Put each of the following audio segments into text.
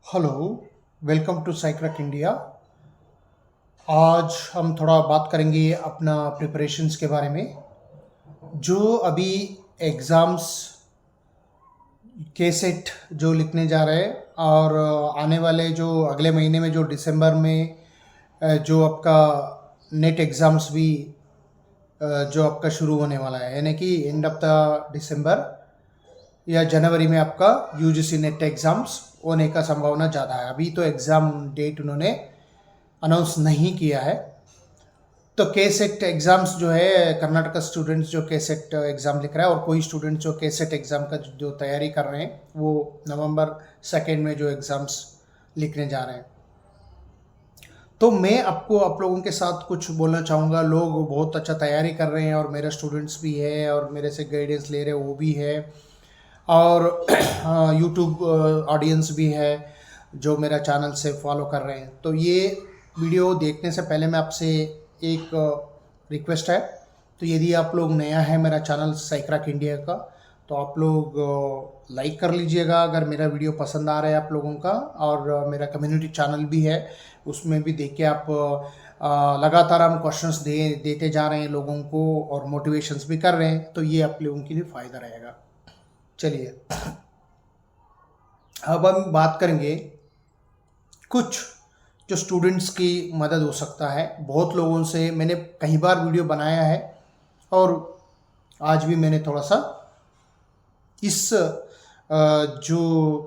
Hello, welcome to साइक्रक India. आज हम थोड़ा बात करेंगे अपना प्रिपरेशंस के बारे में। जो अभी एग्ज़ाम्स के सेट जो लिखने जा रहे हैं और आने वाले जो अगले महीने में जो दिसंबर में जो आपका नेट एग्ज़ाम्स भी जो आपका शुरू होने वाला है, यानी कि एंड ऑफ द दिसंबर या जनवरी में आपका यूजीसी नेट एग्ज़ाम्स होने का संभावना ज़्यादा है। अभी तो एग्ज़ाम डेट उन्होंने अनाउंस नहीं किया है। तो के सेट एग्ज़ाम्स जो है, कर्नाटका स्टूडेंट्स जो के सेट एग्ज़ाम लिख रहा है और कोई स्टूडेंट्स जो के सेट एग्ज़ाम का जो तैयारी कर रहे हैं वो नवंबर 2 में जो एग्ज़ाम्स लिखने जा रहे हैं। तो मैं आपको आप लोगों के साथ कुछ बोलना चाहूँगा। लोग बहुत अच्छा तैयारी कर रहे हैं और मेरे स्टूडेंट्स भी है और मेरे से गाइडेंस ले रहे हैं वो भी है, और यूट्यूब ऑडियंस भी है जो मेरा चैनल से फॉलो कर रहे हैं। तो ये वीडियो देखने से पहले मैं आपसे एक रिक्वेस्ट है, तो यदि आप लोग नया है मेरा चैनल साइक्रक इंडिया का, तो आप लोग लाइक कर लीजिएगा अगर मेरा वीडियो पसंद आ रहा है आप लोगों का। और मेरा कम्युनिटी चैनल भी है, उसमें भी देख के आप लगातार हम क्वेश्चंस देते जा रहे हैं लोगों को और मोटिवेशंस भी कर रहे हैं, तो ये आप लोगों के लिए फ़ायदा रहेगा। चलिए, अब हम बात करेंगे कुछ जो स्टूडेंट्स की मदद हो सकता है। बहुत लोगों से मैंने कई बार वीडियो बनाया है और आज भी मैंने थोड़ा सा इस जो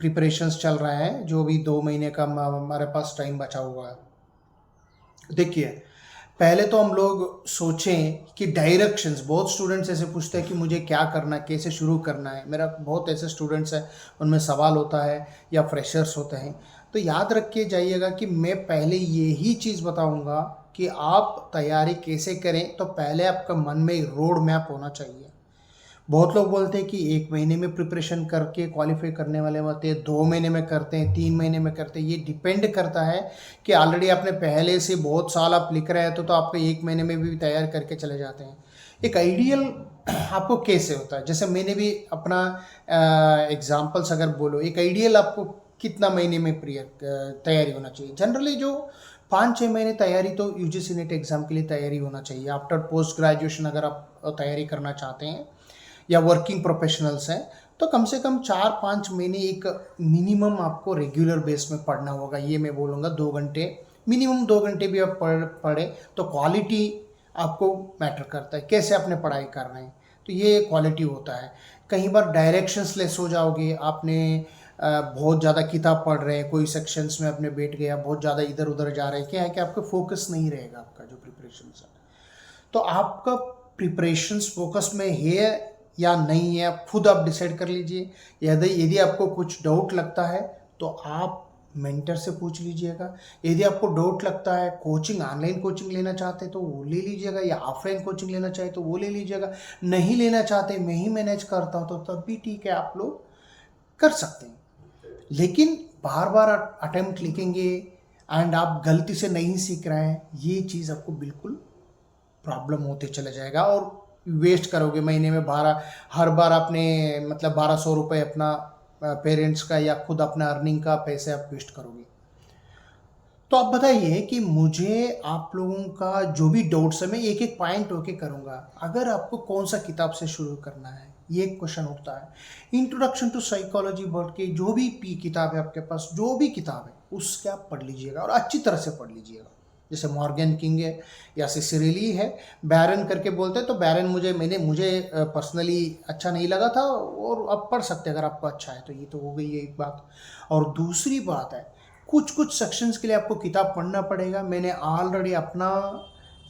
प्रिपरेशंस चल रहा है, जो भी 2 महीने का हमारे पास टाइम बचा हुआ है। देखिए, पहले तो हम लोग सोचें कि डायरेक्शंस, बहुत स्टूडेंट्स ऐसे पूछते हैं कि मुझे क्या करना है, कैसे शुरू करना है। मेरा बहुत ऐसे स्टूडेंट्स हैं, उनमें सवाल होता है या फ्रेशर्स होते हैं। तो याद रख के जाइएगा कि मैं पहले यही चीज़ बताऊंगा कि आप तैयारी कैसे करें। तो पहले आपका मन में एक रोड मैप होना चाहिए। बहुत लोग बोलते हैं कि 1 महीने में प्रिपरेशन करके क्वालिफाई करने वाले होते हैं, 2 महीने में करते हैं, 3 महीने में करते हैं। ये डिपेंड करता है कि ऑलरेडी आपने पहले से बहुत साल आप लिख रहे हैं तो आपको 1 महीने में भी तैयार करके चले जाते हैं। एक आइडियल आपको कैसे होता है, जैसे मैंने भी अपना एग्जाम्पल्स अगर बोलो, एक आइडियल आपको कितना महीने में तैयारी होना चाहिए। जनरली जो 5-6 महीने तैयारी तो यूजीसी नेट एग्ज़ाम के लिए तैयारी होना चाहिए। आफ्टर पोस्ट ग्रेजुएशन अगर आप तैयारी करना चाहते हैं या वर्किंग प्रोफेशनल्स हैं, तो कम से कम 4-5 महीने एक मिनिमम आपको रेगुलर बेस में पढ़ना होगा। ये मैं बोलूँगा 2 घंटे, मिनिमम 2 घंटे भी आप पढ़े तो क्वालिटी आपको मैटर करता है, कैसे आपने पढ़ाई कर रहे हैं, तो ये क्वालिटी होता है। कई बार डायरेक्शंस लेस हो जाओगे, आपने बहुत ज़्यादा किताब पढ़ रहे हैं, कोई सेक्शंस में आपने बैठ गया, बहुत ज़्यादा इधर उधर जा रहे हैं, क्या है कि आपका फोकस नहीं रहेगा आपका जो प्रिपरेशन है। तो आपका प्रिपरेशंस फोकस में है या नहीं है, आप खुद आप डिसाइड कर लीजिए। यदि आपको कुछ डाउट लगता है तो आप मेंटर से पूछ लीजिएगा। यदि आपको डाउट लगता है, कोचिंग ऑनलाइन कोचिंग लेना चाहते हैं तो वो ले लीजिएगा, या ऑफलाइन कोचिंग लेना चाहे तो वो ले लीजिएगा। नहीं लेना चाहते, मैं ही मैनेज करता हूँ, तो तब भी ठीक है, आप लोग कर सकते हैं। लेकिन बार बार अटेम्प्ट लिखेंगे एंड आप गलती से नहीं सीख रहे हैं, ये चीज़ आपको बिल्कुल प्रॉब्लम होते चला जाएगा और वेस्ट करोगे महीने में 12, हर बार आपने मतलब 1200 रुपये अपना पेरेंट्स का या खुद अपना अर्निंग का पैसे आप वेस्ट करोगे। तो आप बताइए कि मुझे आप लोगों का जो भी डाउट्स है मैं एक एक पॉइंट होके करूँगा। अगर आपको कौन सा किताब से शुरू करना है, ये एक क्वेश्चन उठता है। इंट्रोडक्शन टू साइकोलॉजी वर्ड के जो भी किताब है आपके पास, जो भी किताब है उसके आप पढ़ लीजिएगा और अच्छी तरह से पढ़ लीजिएगा। जैसे मॉर्गन किंग है या सिसिली है, बैरन करके बोलते हैं, तो बैरन मुझे पर्सनली अच्छा नहीं लगा था, और आप पढ़ सकते हैं अगर आपको अच्छा है तो। ये तो हो गई है एक बात। और दूसरी बात है, कुछ सेक्शंस के लिए आपको किताब पढ़ना पड़ेगा। मैंने ऑलरेडी अपना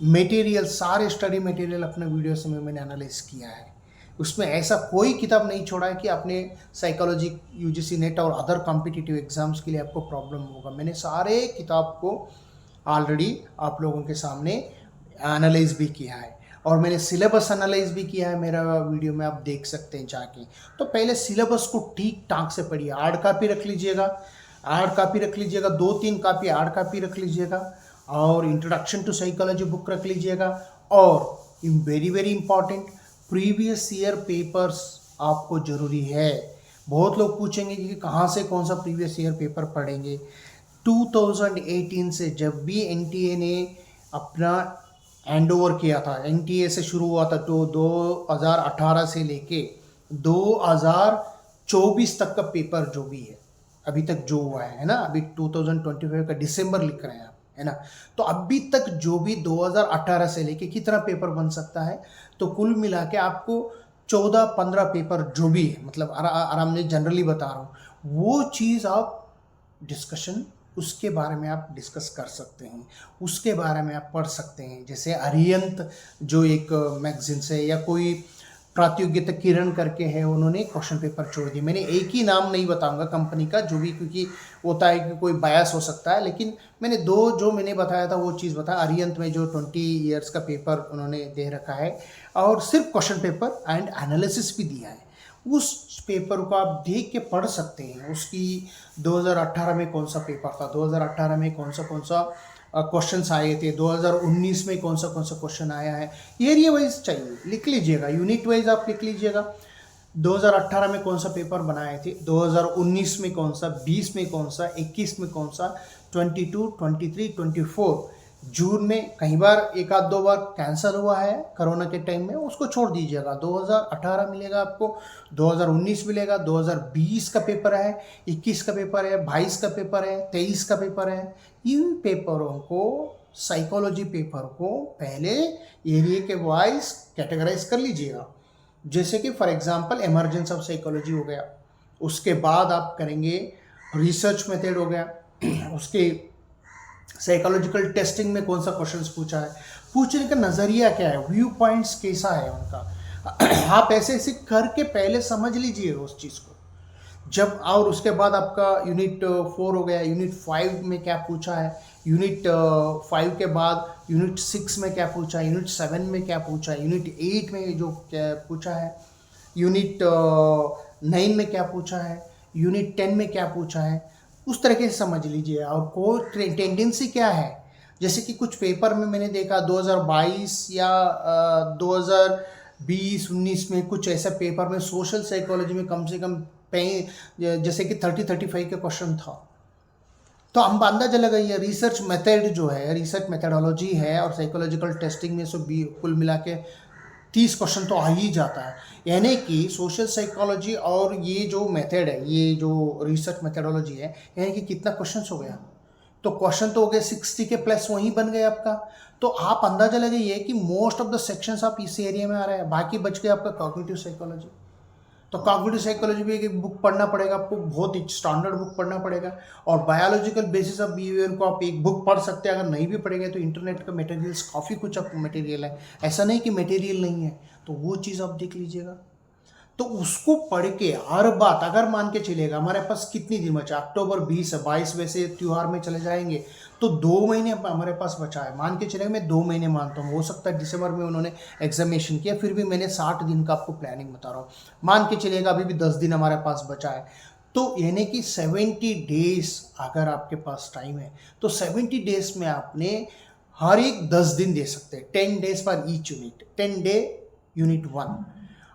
मटेरियल, सारे स्टडी मटेरियल अपने वीडियोस में मैंने एनालाइज किया है। उसमें ऐसा कोई किताब नहीं छोड़ा है कि आपने साइकोलॉजी, यूजीसी नेट और अदर कॉम्पिटिटिव एग्जाम्स के लिए आपको प्रॉब्लम होगा। मैंने सारे किताब को ऑलरेडी आप लोगों के सामने एनालाइज भी किया है और मैंने सिलेबस एनालाइज भी किया है, मेरा वीडियो में आप देख सकते हैं जाके। तो पहले सिलेबस को ठीक ठाक से पढ़िए। हार्ड कॉपी रख लीजिएगा, 2-3 कॉपी हार्ड कॉपी रख लीजिएगा, और इंट्रोडक्शन टू साइकोलॉजी बुक रख लीजिएगा। और very very important, previous year papers आपको ज़रूरी है। बहुत लोग पूछेंगे कि कहाँ से कौन सा प्रीवियस ईयर पेपर पढ़ेंगे। 2018 से जब भी एनटीए ने अपना हैंड ओवर किया था, एनटीए से शुरू हुआ था तो 2018 से लेके 2024 तक का पेपर जो भी है अभी तक जो हुआ है ना, अभी 2025 का दिसंबर लिख रहे हैं आप, है ना। तो अभी तक जो भी 2018 से लेके कितना पेपर बन सकता है, तो कुल मिला के आपको 14-15 पेपर जो भी है, मतलब आराम से जनरली बता रहा हूँ, वो चीज़ आप डिस्कशन उसके बारे में आप डिस्कस कर सकते हैं, उसके बारे में आप पढ़ सकते हैं। जैसे अरियंत जो एक मैगजीन से या कोई प्रतियोगिता किरण करके है, उन्होंने क्वेश्चन पेपर छोड़ दिए। मैंने एक ही नाम नहीं बताऊंगा कंपनी का, जो भी, क्योंकि होता है कि कोई बायस हो सकता है, लेकिन मैंने दो जो मैंने बताया था वो चीज़ बताया। अरियंत में जो 20 ईयर्स का पेपर उन्होंने दे रखा है और सिर्फ क्वेश्चन पेपर एंड एनालिसिस भी दिया है। उस पेपर को आप देख के पढ़ सकते हैं। उसकी 2018 में कौन सा पेपर था, 2018 में कौन सा क्वेश्चंस आए थे, 2019 में कौन सा क्वेश्चन आया है, एरिया वाइज चाहिए लिख लीजिएगा, यूनिट वाइज आप लिख लीजिएगा। 2018 में कौन सा पेपर बनाए थे, 2019 में कौन सा, 20 में कौन सा, 21 में कौन सा, 22, 23, 24। जून में कई बार एक आध दो बार कैंसिल हुआ है कोरोना के टाइम में, उसको छोड़ दीजिएगा। 2018 मिलेगा आपको, 2019 मिलेगा, 2020 का पेपर है, 21 का पेपर है, 22 का पेपर है, 23 का पेपर है। इन पेपरों को, साइकोलॉजी पेपर को पहले एरिया के वाइज कैटेगराइज कर लीजिएगा। जैसे कि for example emergence of psychology हो गया, उसके बाद आप करेंगे रिसर्च मेथड हो गया, उसके साइकोलॉजिकल टेस्टिंग में कौन सा क्वेश्चंस पूछा है, पूछने का नज़रिया क्या है, व्यू पॉइंट्स कैसा है उनका। आप ऐसे ऐसे करके पहले समझ लीजिए उस चीज़ को। जब और उसके बाद आपका यूनिट 4 हो गया, यूनिट 5 में क्या पूछा है, यूनिट 5 के बाद यूनिट 6 में क्या पूछा है, यूनिट 7 में क्या पूछा है, यूनिट 8 में जो क्या पूछा है, यूनिट 9 में क्या पूछा है, यूनिट 10 में क्या पूछा है, उस तरीके से समझ लीजिए। और कोई टेंडेंसी क्या है, जैसे कि कुछ पेपर में मैंने देखा 2022 या 2020-19 में कुछ ऐसा पेपर में सोशल साइकोलॉजी में कम से कम जैसे कि 30-35 का क्वेश्चन था। तो हम अंदाजा लगाइए, रिसर्च मेथड जो है, रिसर्च मेथडोलॉजी है और साइकोलॉजिकल टेस्टिंग में सब कुल मिला के 30 क्वेश्चन तो आ ही जाता है। यानी कि सोशल साइकोलॉजी और ये जो मेथड है, ये जो रिसर्च मेथडोलॉजी है, यानी कि कितना क्वेश्चन हो गया, तो क्वेश्चन तो हो गए 60 के प्लस वहीं बन गए आपका। तो आप अंदाजा लगाइए कि मोस्ट ऑफ द सेक्शंस आप इस एरिया में आ रहे हैं, बाकी बच गए आपका कॉग्निटिव साइकोलॉजी। तो कॉग्निटिव साइकोलॉजी भी एक बुक पढ़ना पड़ेगा आपको, बहुत ही स्टैंडर्ड बुक पढ़ना पड़ेगा। और बायोलॉजिकल बेसिस ऑफ बिहेवियर को आप एक बुक पढ़ सकते हैं। अगर नहीं भी पढ़ेंगे तो इंटरनेट का मटेरियल्स काफ़ी कुछ आपको मटेरियल है, ऐसा नहीं कि मटेरियल नहीं है, तो वो चीज़ आप देख लीजिएगा। तो उसको पढ़ के हर बात अगर मान के चलेगा, हमारे पास कितनी दिन बचा, अक्टूबर 20 है, 22 वैसे त्यौहार में चले जाएंगे, तो 2 महीने हमारे पास बचा है। मान के चलेगा, मैं 2 महीने मानता हूँ, हो सकता है दिसंबर में उन्होंने एग्जामिनेशन किया, फिर भी मैंने 60 दिन का आपको प्लानिंग बता रहा हूँ। मान के चलेगा अभी भी 10 दिन हमारे पास बचा है, तो यानी कि 70 डेज अगर आपके पास टाइम है, तो 70 डेज में आपने हर एक 10 दिन दे सकते हैं, 10 days for each unit, 10 day unit 1,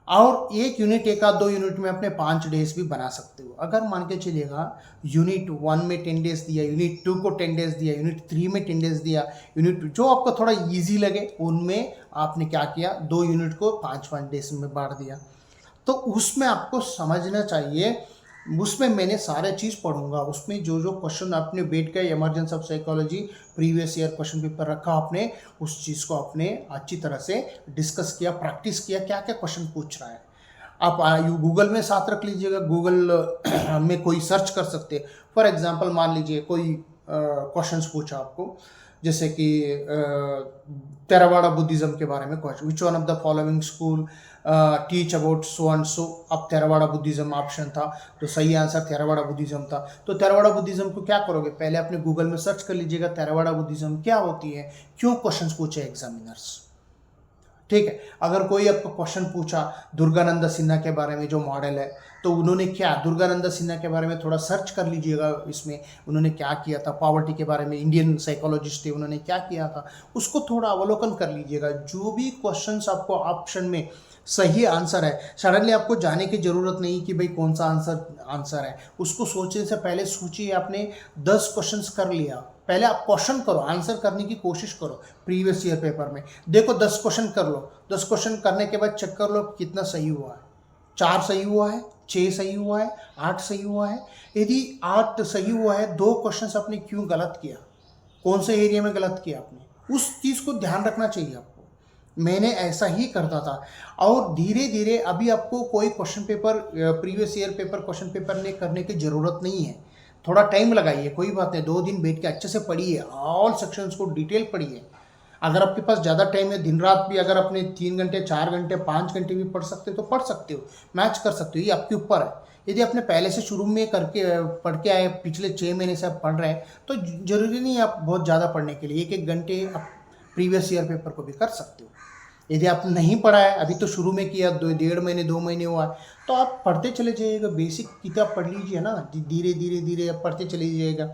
और एक यूनिट, एक आध 2 यूनिट में अपने 5 डेज भी बना सकते हो। अगर मान के चलिएगा यूनिट 1 में 10 डेज दिया, यूनिट 2 को 10 डेज दिया, यूनिट 3 में 10 डेज दिया, यूनिट जो आपको थोड़ा इजी लगे उनमें आपने क्या किया, 2 यूनिट को 5-5 डेज में बांट दिया। तो उसमें आपको समझना चाहिए, उसमें मैंने सारे चीज़ पढ़ूंगा, उसमें जो जो क्वेश्चन आपने बैठ के emergency of psychology previous year question paper रखा, आपने उस चीज़ को आपने अच्छी तरह से डिस्कस किया, प्रैक्टिस किया, क्या क्या क्वेश्चन पूछ रहा है। आप गूगल में साथ रख लीजिएगा, गूगल में कोई सर्च कर सकते हैं। फॉर एग्जांपल मान लीजिए कोई क्वेश्चंस पूछा आपको, जैसे कि थेरावाड़ा बुद्धिज्म के बारे में question, which one of the following school teach about so and so. अब थेरावाड़ा बुद्धिज्म ऑप्शन था, तो सही आंसर थेरावाड़ा बुद्धिज्म था। तो थेरावाड़ा बुद्धिज्म को क्या करोगे, पहले अपने गूगल में सर्च कर लीजिएगा थेरावाड़ा बुद्धिज्म क्या होती है, क्यों क्वेश्चन पूछे एग्जामिनर्स, ठीक है। अगर कोई आपको क्वेश्चन पूछा दुर्गानंद सिन्हा के बारे में, जो मॉडल है, तो उन्होंने क्या, दुर्गानंद सिन्हा के बारे में थोड़ा सर्च कर लीजिएगा, इसमें उन्होंने क्या किया था, पॉवर्टी के बारे में, इंडियन साइकोलॉजिस्ट थे, उन्होंने क्या किया था, उसको थोड़ा अवलोकन कर लीजिएगा। जो भी क्वेश्चंस आपको ऑप्शन में सही आंसर है, सडनली आपको जाने की ज़रूरत नहीं कि भाई कौन सा आंसर है, उसको सोचने से पहले सोचिए। आपने 10 क्वेश्चंस कर लिया, पहले आप क्वेश्चन करो, आंसर करने की कोशिश करो। प्रीवियस ईयर पेपर में देखो 10 क्वेश्चन कर लो, 10 क्वेश्चन करने के बाद चेक कर लो कितना सही हुआ है। 4 सही हुआ है, 6 सही हुआ है, 8 सही हुआ है। यदि 8 सही हुआ है, 2 क्वेश्चन आपने क्यों गलत किया, कौन से एरिया में गलत किया आपने, उस चीज़ को ध्यान रखना चाहिए आपको। मैंने ऐसा ही करता था, और धीरे धीरे अभी आपको कोई question paper, previous year paper question paper ने करने की ज़रूरत नहीं है। थोड़ा टाइम लगाइए, कोई बात नहीं, 2 दिन बैठ के अच्छे से पढ़िए, ऑल सेक्शंस को डिटेल पढ़िए। अगर आपके पास ज़्यादा टाइम है, दिन रात भी अगर अपने 3 घंटे, 4 घंटे, 5 घंटे भी पढ़ सकते हो तो पढ़ सकते हो, मैच कर सकते हो, ये आपके ऊपर है। यदि आपने पहले से शुरू में करके पढ़ के आए, पिछले 6 महीने से आप पढ़ रहे हैं, तो जरूरी नहीं है आप बहुत ज़्यादा पढ़ने के लिए, 1-1 घंटे आप प्रीवियस ईयर पेपर को भी कर सकते हो। यदि आप नहीं पढ़ा है, अभी तो शुरू में किया, 1.5 महीने 2 महीने हुआ है, तो आप पढ़ते चले जाइएगा, बेसिक किताब पढ़ लीजिए ना, धीरे धीरे धीरे आप पढ़ते चले जाइएगा।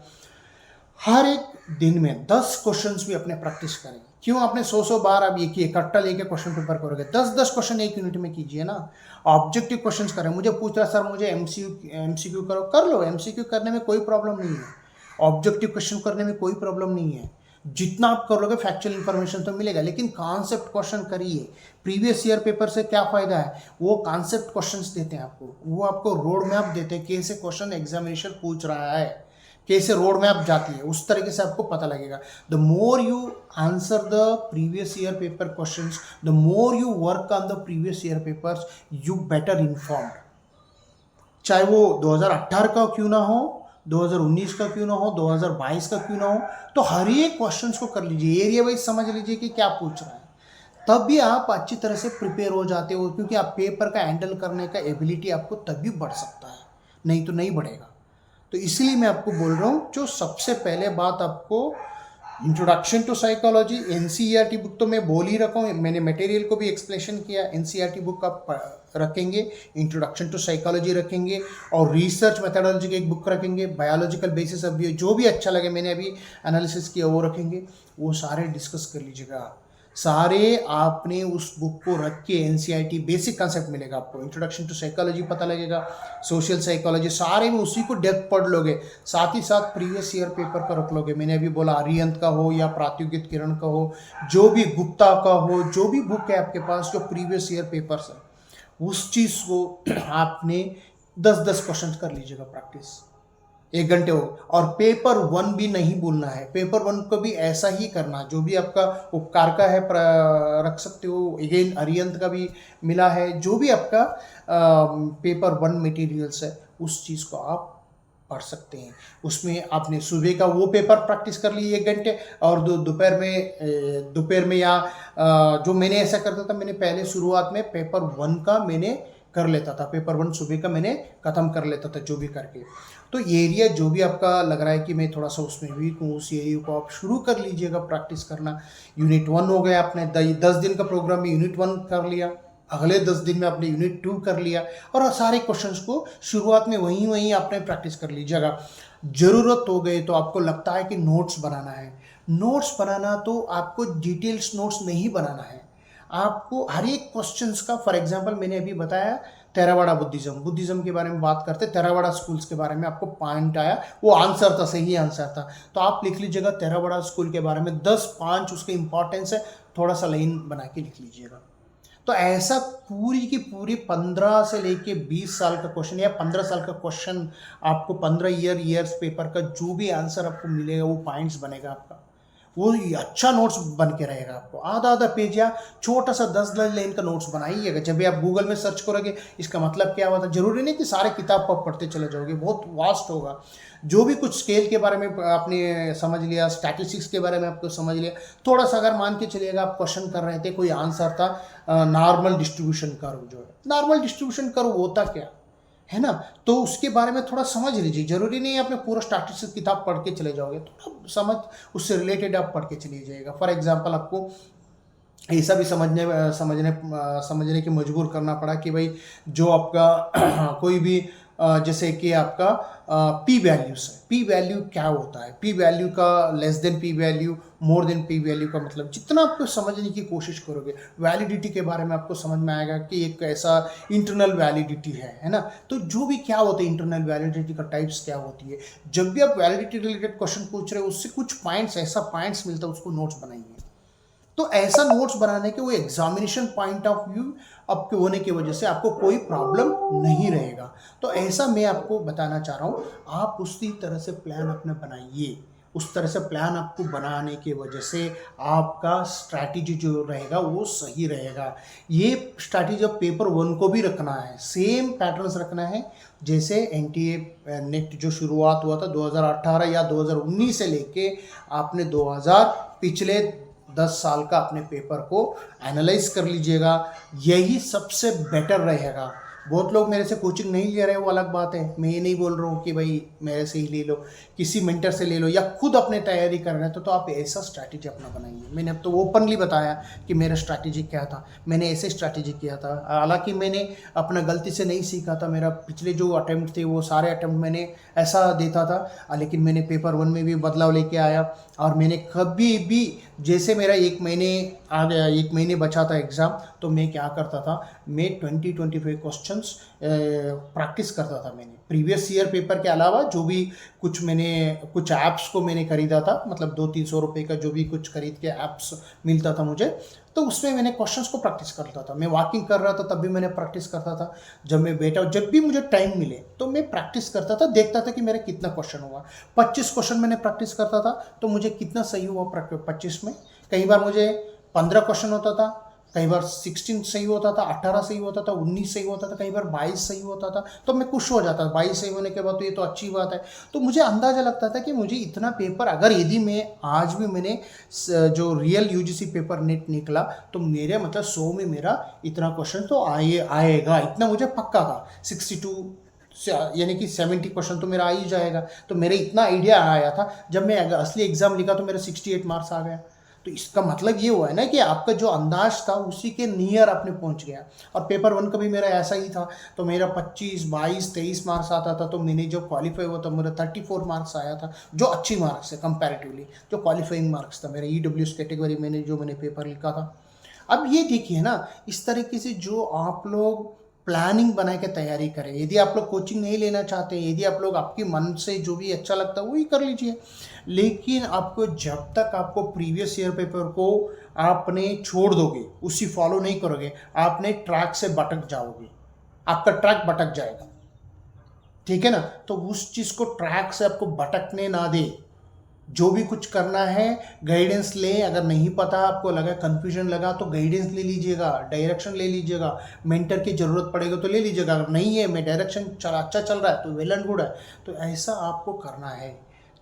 हर एक दिन में 10 क्वेश्चंस भी अपने प्रैक्टिस करें। क्यों आपने 100 बार अब एक ही इकट्ठा लेके क्वेश्चन पेपर करोगे, 10 क्वेश्चन 1 यूनिट में कीजिए ना। ऑब्जेक्टिव क्वेश्चंस करें। मुझे पूछ रहा सर मुझे एमसीक्यू करो, कर लो, एमसीक्यू करने में कोई प्रॉब्लम नहीं है, ऑब्जेक्टिव क्वेश्चन करने में कोई प्रॉब्लम नहीं है। जितना आप कर लोगे फैक्चुअल इन्फॉर्मेशन तो मिलेगा, लेकिन कॉन्सेप्ट क्वेश्चन करिए। प्रीवियस ईयर पेपर से क्या फायदा है, वो कॉन्सेप्ट क्वेश्चंस देते हैं आपको, वो आपको रोड मैप देते हैं, कैसे क्वेश्चन एग्जामिनेशन पूछ रहा है, कैसे रोड मैप जाती है, उस तरीके से आपको पता लगेगा। The more you answer the previous year paper questions, the more you work on the previous year papers, you better informed. चाहे वो 2018 का क्यों ना हो, 2019 का क्यों ना हो, 2022 का क्यों ना हो, तो हर एक क्वेश्चन को कर लीजिए, एरिया वाइज समझ लीजिए कि क्या पूछ रहा है, तब भी आप अच्छी तरह से प्रिपेयर हो जाते हो, क्योंकि आप पेपर का हैंडल करने का एबिलिटी आपको तभी बढ़ सकता है, नहीं तो नहीं बढ़ेगा। तो इसलिए मैं आपको बोल रहा हूँ, जो सबसे पहले बात आपको introduction to psychology, NCERT book तो मैं बोल ही रखा हूँ, मैंने मटेरियल को भी एक्सप्लेनेशन किया। एनसीईआरटी बुक आप रखेंगे, इंट्रोडक्शन टू साइकोलॉजी रखेंगे, और रिसर्च मेथडोलॉजी की एक बुक रखेंगे, बायोलॉजिकल बेसिस ऑफ व्यू, जो भी अच्छा लगे, मैंने अभी एनालिसिस किया वो रखेंगे, वो सारे डिस्कस कर लीजिएगा। सारे आपने उस बुक को रख के एनसीईआरटी बेसिक कंसेप्ट मिलेगा आपको, इंट्रोडक्शन टू साइकोलॉजी पता लगेगा, सोशल साइकोलॉजी, सारे में उसी को डेप्थ पढ़ लोगे, साथ ही साथ प्रीवियस ईयर पेपर का रख लोगे। मैंने अभी बोला अरिहंत का हो या प्रात्युगित किरण का हो, जो भी गुप्ता का हो, जो भी बुक है आपके पास जो प्रीवियस ईयर पेपर्स है, उस चीज़ को आपने 10-10 क्वेश्चन कर लीजिएगा प्रैक्टिस, 1 घंटे हो। और पेपर 1 भी नहीं भूलना है, पेपर 1 को भी ऐसा ही करना, जो भी आपका उपकार का है रख सकते हो, अगेन अरिहंत का भी मिला है, जो भी आपका पेपर 1 मटेरियल्स है, उस चीज़ को आप पढ़ सकते हैं। उसमें आपने सुबह का वो पेपर प्रैक्टिस कर ली 1 घंटे, और दोपहर में या जो मैंने ऐसा करता था, मैंने पहले शुरुआत में पेपर 1 का मैंने कर लेता था, पेपर 1 सुबह का मैंने ख़त्म कर लेता था, जो भी करके। तो एरिया जो भी आपका लग रहा है कि मैं थोड़ा सा उसमें वीक हूँ, उस एरिया को आप शुरू कर लीजिएगा प्रैक्टिस करना। यूनिट 1 हो गया, आपने 10 दिन का प्रोग्राम में यूनिट 1 कर लिया, अगले 10 दिन में आपने यूनिट 2 कर लिया, और सारे क्वेश्चंस को शुरुआत में वहीं आपने प्रैक्टिस कर लीजिएगा। ज़रूरत हो गई तो आपको लगता है कि नोट्स बनाना है, नोट्स बनाना तो आपको डिटेल्स नोट्स नहीं बनाना है, आपको हर एक क्वेश्चंस का, फॉर एग्जांपल मैंने अभी बताया थेरावाड़ा बुद्धिज्म के बारे में बात करते, थेरावाड़ा स्कूल्स के बारे में आपको पॉइंट आया, वो आंसर था, सही आंसर था, तो आप लिख लीजिएगा थेरावाड़ा स्कूल के बारे में 10-5 उसके इंपॉर्टेंस है, थोड़ा सा लाइन बना के लिख लीजिएगा। तो ऐसा पूरी की पूरी 15 से लेके 20 साल का क्वेश्चन या 15 साल का क्वेश्चन, आपको 15 ईयर्स पेपर का जो भी आंसर आपको मिलेगा वो पॉइंट्स बनेगा आपका, वो अच्छा नोट्स बन के रहेगा। आपको आधा पेज या छोटा सा 10 लाइन का नोट्स बनाइएगा। जब भी आप गूगल में सर्च करोगे इसका मतलब क्या हुआ था, जरूरी नहीं कि सारे किताब आप पढ़ते चले जाओगे, बहुत वास्ट होगा। जो भी कुछ स्केल के बारे में आपने समझ लिया, स्टैटिस्टिक्स के बारे में आपको समझ लिया, थोड़ा सा अगर मान के चलिएगा आप क्वेश्चन कर रहे थे, कोई आंसर था नॉर्मल डिस्ट्रीब्यूशन कर्व, जो है नॉर्मल डिस्ट्रीब्यूशन कर्व होता क्या है ना, तो उसके बारे में थोड़ा समझ लीजिए। जरूरी नहीं है आपने पूरा स्टैटिस्टिक्स किताब पढ़ के चले जाओगे, थोड़ा समझ उससे रिलेटेड आप पढ़ के चलिए जाइएगा। फॉर एग्जांपल आपको ऐसा भी समझने की मजबूर करना पड़ा कि भाई जो आपका कोई भी जैसे कि आपका पी वैल्यूज है, पी वैल्यू क्या होता है, पी वैल्यू का less than P value, more than P value का मतलब जितना आपको समझने की कोशिश करोगे, वैलिडिटी के बारे में आपको समझ में आएगा कि एक ऐसा इंटरनल वैलिडिटी है ना। तो जो भी क्या होता है इंटरनल वैलिडिटी का टाइप्स क्या होती है, जब भी आप वैलिडिटी रिलेटेड क्वेश्चन पूछ रहे हो उससे कुछ पॉइंट्स, ऐसा पॉइंट्स मिलता है उसको नोट्स बनाइए। तो ऐसा नोट्स बनाने के वो एग्जामिनेशन पॉइंट ऑफ व्यू आपके होने की वजह से आपको कोई प्रॉब्लम नहीं रहेगा। तो ऐसा मैं आपको बताना चाह रहा हूँ, आप उसी तरह से प्लान अपना बनाइए। उस तरह से प्लान आपको बनाने की वजह से आपका स्ट्रैटेजी जो रहेगा वो सही रहेगा। ये स्ट्रैटेजी अब पेपर 1 को भी रखना है, सेम पैटर्न्स रखना है जैसे एनटीए नेट जो शुरुआत हुआ था 2018 या 2019 से लेके आपने 2000 पिछले 10 साल का अपने पेपर को एनालाइज कर लीजिएगा, यही सबसे बेटर रहेगा। बहुत लोग मेरे से कोचिंग नहीं ले रहे हैं, वो अलग बात है, मैं ये नहीं बोल रहा हूँ कि भाई मेरे से ही ले लो, किसी मेंटर से ले लो या खुद अपने तैयारी कर रहे हैं तो आप ऐसा स्ट्रैटेजी अपना बनाइए। मैंने अब तो ओपनली बताया कि मेरा स्ट्रैटेजी क्या था, मैंने ऐसे स्ट्रैटेजी किया था। हालांकि मैंने अपना गलती से नहीं सीखा था, मेरा पिछले जो अटैम्प्ट थे वो सारे अटैम्प्ट मैंने ऐसा देता था, लेकिन मैंने पेपर 1 में भी बदलाव लेके आया और मैंने कभी भी, जैसे मेरा 1 महीने आ गया, 1 महीने बचा था एग्ज़ाम, तो मैं क्या करता था, मैं 20-25 क्वेश्चंस प्रैक्टिस करता था। मैंने प्रीवियस ईयर पेपर के अलावा जो भी कुछ ऐप्स को मैंने खरीदा था, मतलब 200-300 रुपये का जो भी कुछ खरीद के ऐप्स मिलता था मुझे, तो उसमें मैंने क्वेश्चंस को प्रैक्टिस करता था। मैं वॉकिंग कर रहा था तब भी मैंने प्रैक्टिस करता था, जब भी मुझे टाइम मिले तो मैं प्रैक्टिस करता था, देखता था कि मेरा कितना क्वेश्चन हुआ। 25 क्वेश्चन मैंने प्रैक्टिस करता था तो मुझे कितना सही हुआ 25 में। कई बार मुझे 15 क्वेश्चन होता था, कई बार 16 सही होता था, 18 सही होता था, 19 सही होता था, कई बार 22 सही होता था, तो मैं खुश हो जाता था। 22 सही होने के बाद तो ये तो अच्छी बात है। तो मुझे अंदाज़ा लगता था कि मुझे इतना पेपर, अगर यदि मैं आज भी मैंने जो रियल यूजीसी पेपर नेट निकला तो मेरे मतलब 100 में मेरा इतना क्वेश्चन तो आएगा, इतना मुझे पक्का था। 62 यानी कि 70 क्वेश्चन तो मेरा आ ही जाएगा। तो मेरे इतना आइडिया आया था, जब मैं असली एग्जाम लिखा तो मेरा 68 मार्क्स आ गया। तो इसका मतलब ये हुआ है ना कि आपका जो अंदाज था उसी के नियर आपने पहुंच गया। और पेपर 1 का भी मेरा ऐसा ही था, तो मेरा 25, 22, 23 मार्क्स आता था, तो मैंने जो क्वालिफाई हुआ था मेरा 34 मार्क्स आया था, जो अच्छी मार्क्स है कंपैरेटिवली, जो क्वालिफाइंग मार्क्स था मेरा ईडब्ल्यूएस कैटेगरी में जो मैंने पेपर लिखा था। अब ये देखिए ना, इस तरीके से जो आप लोग प्लानिंग बना के तैयारी करें। यदि आप लोग कोचिंग नहीं लेना चाहते, यदि आप लोग आपके मन से जो भी अच्छा लगता है वही कर लीजिए, लेकिन आपको जब तक आपको प्रीवियस ईयर पेपर को आपने छोड़ दोगे, उसी फॉलो नहीं करोगे, आपने ट्रैक से भटक जाओगे, आपका ट्रैक भटक जाएगा। ठीक है ना। तो उस चीज़ को ट्रैक से आपको भटकने ना दे। जो भी कुछ करना है गाइडेंस लें, अगर नहीं पता आपको लगा, कंफ्यूजन लगा तो गाइडेंस ले लीजिएगा, डायरेक्शन ले लीजिएगा, मेंटर की ज़रूरत पड़ेगा तो ले लीजिएगा। अगर नहीं है, मैं डायरेक्शन अच्छा चल रहा है तो वेल एंड गुड है। तो ऐसा आपको करना है।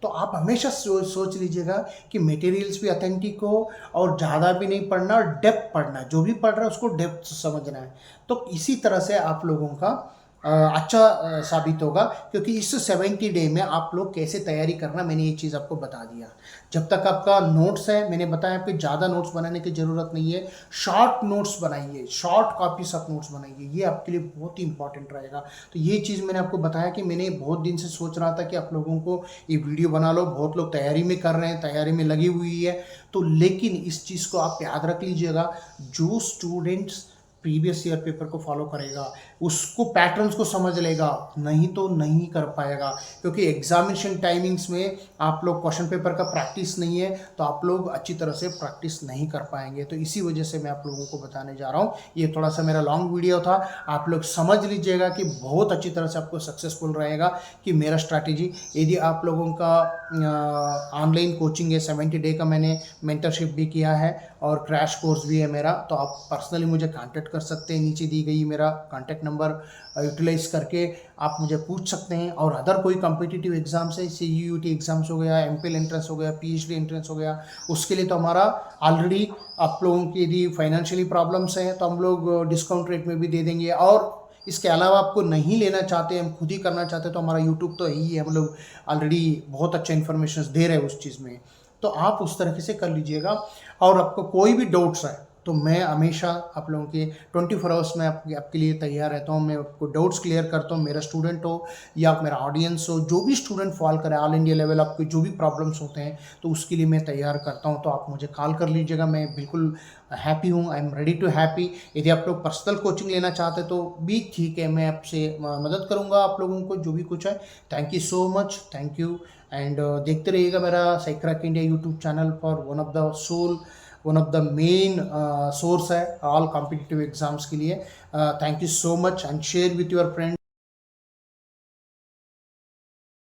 तो आप हमेशा सोच लीजिएगा कि मटेरियल्स भी ऑथेंटिक हो और ज़्यादा भी नहीं पढ़ना और डेप्थ पढ़ना है, जो भी पढ़ रहा है उसको डेप्थ समझना है। तो इसी तरह से आप लोगों का अच्छा साबित होगा, क्योंकि इस 70 डे में आप लोग कैसे तैयारी करना, मैंने ये चीज़ आपको बता दिया। जब तक आपका नोट्स है, मैंने बताया आपको ज़्यादा नोट्स बनाने की ज़रूरत नहीं है, शॉर्ट नोट्स बनाइए, शॉर्ट कॉपीज ऑफ नोट्स बनाइए, ये आपके लिए बहुत ही इंपॉर्टेंट रहेगा। तो ये चीज़ मैंने आपको बताया कि मैंने बहुत दिन से सोच रहा था कि आप लोगों को ये वीडियो बना लो। बहुत लोग तैयारी में कर रहे हैं, तैयारी में लगी हुई है, तो लेकिन इस चीज़ को आप याद रख लीजिएगा, जो स्टूडेंट्स प्रीवियस ईयर पेपर को फॉलो करेगा, उसको पैटर्न्स को समझ लेगा, नहीं तो नहीं कर पाएगा। क्योंकि एग्जामिनेशन टाइमिंग्स में आप लोग क्वेश्चन पेपर का प्रैक्टिस नहीं है तो आप लोग अच्छी तरह से प्रैक्टिस नहीं कर पाएंगे। तो इसी वजह से मैं आप लोगों को बताने जा रहा हूँ। ये थोड़ा सा मेरा लॉन्ग वीडियो था, आप लोग समझ लीजिएगा कि बहुत अच्छी तरह से आपको सक्सेसफुल रहेगा कि मेरा स्ट्रैटेजी। यदि आप लोगों का ऑनलाइन कोचिंग है, 70 डे का मैंने मेंटरशिप भी किया है और क्रैश कोर्स भी है मेरा, तो आप पर्सनली मुझे कांटेक्ट कर सकते हैं। नीचे दी गई मेरा कांटेक्ट नंबर यूटिलाइज करके आप मुझे पूछ सकते हैं। और अदर कोई कॉम्पिटिटिव एग्जाम्स है, CUET एग्जाम्स हो गया, MPhil एंट्रेंस हो गया, PhD एंट्रेंस हो गया, उसके लिए तो हमारा ऑलरेडी, आप लोगों की यदि फाइनेंशियली प्रॉब्लम्स हैं तो हम लोग डिस्काउंट रेट में भी दे देंगे। और इसके अलावा आपको नहीं लेना चाहते, हम खुद ही करना चाहते, तो हमारा यूट्यूब तो यही है, हम लोग ऑलरेडी बहुत अच्छा इन्फॉर्मेशन दे रहे हैं उस चीज़ में, तो आप उस तरीके से कर लीजिएगा। और आपको कोई भी डाउट्स है तो मैं हमेशा आप लोगों के 24 आवर्स में आपके लिए तैयार रहता हूँ। मैं आपको डाउट्स क्लियर करता हूँ, मेरा स्टूडेंट हो या मेरा ऑडियंस हो, जो भी स्टूडेंट फॉल करे ऑल इंडिया लेवल, आपको जो भी प्रॉब्लम्स होते हैं तो उसके लिए मैं तैयार करता हूँ। तो आप मुझे कॉल कर लीजिएगा, मैं बिल्कुल हैप्पी हूँ, I am ready to happy. यदि आप लोग पर्सनल कोचिंग लेना चाहते तो भी ठीक है, मैं आपसे मदद करूँगा आप लोगों को जो भी कुछ है। Thank you so much, thank you. And देखते रहिएगा मेरा साई क्रैक इंडिया यूट्यूब चैनल पर। One of the main source है ऑल कॉम्पिटिटिव एग्जाम्स के लिए। Thank you so much and share with your friend.